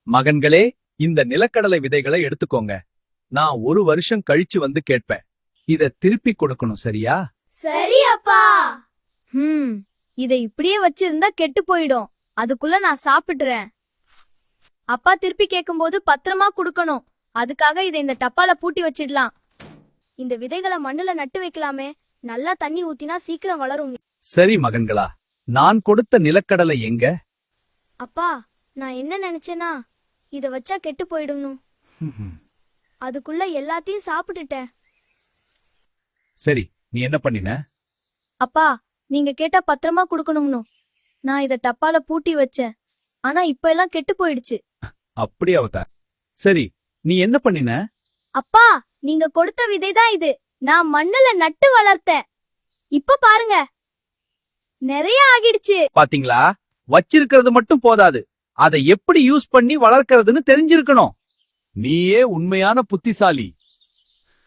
மகன்களே, இந்த நிலக்கடலை விதைகளை எடுத்துக்கோங்க. நான் 1 வருஷம் கழிச்சு வந்து கேட்பேன். இத திருப்பி கொடுக்கணும், சரியா? சரி அப்பா. இதை இப்படியே வச்சிருந்தா கெட்டு போயிடும். அதுக்குள்ள நான் சாப்பிடுறேன். அப்பா திருப்பி கேக்கும்போது பத்திரமா குடுக்கணும். அதுக்காக இதை இந்த டப்பால பூட்டி வச்சிடலாம். இந்த விதைகளை மண்ணுல நட்டு வைக்கலாமே. நல்லா தண்ணி ஊத்தினா சீக்கிரம் வளரும். சரி மகன்களா, நான் கொடுத்த நிலக்கடலை எங்க? அப்பா, நான் என்ன நினைச்சேனா, இத வச்சா கெட்டு போயிடணும். அதுக்குள்ள எல்லாத்தையும் சாப்பிட்டுட்டேன். சரி, நீ என்ன பண்ணின? அப்பா, நீங்க கேட்டா பத்திரமா குடுக்கணும்னு நான் இத டப்பால பூட்டி வச்சேன். ஆனா இப்ப எல்லாம் கெட்டு போயிடுச்சு. அப்படி அவதா. சரி, நீ என்ன பண்ணின? அப்பா, நீங்க கொடுத்த விதைதான் இது. நான் மண்ணுல நட்டு வளர்த்தேன். இப்ப பாருங்க, நிறைய ஆகிடுச்சு. பாத்தீங்களா? வச்சிருக்கிறது மட்டும் போதாது, அதை எப்படி யூஸ் பண்ணி வளர்க்கறதுன்னு தெரிஞ்சிருக்கணும். நீயே உண்மையான புத்திசாலி.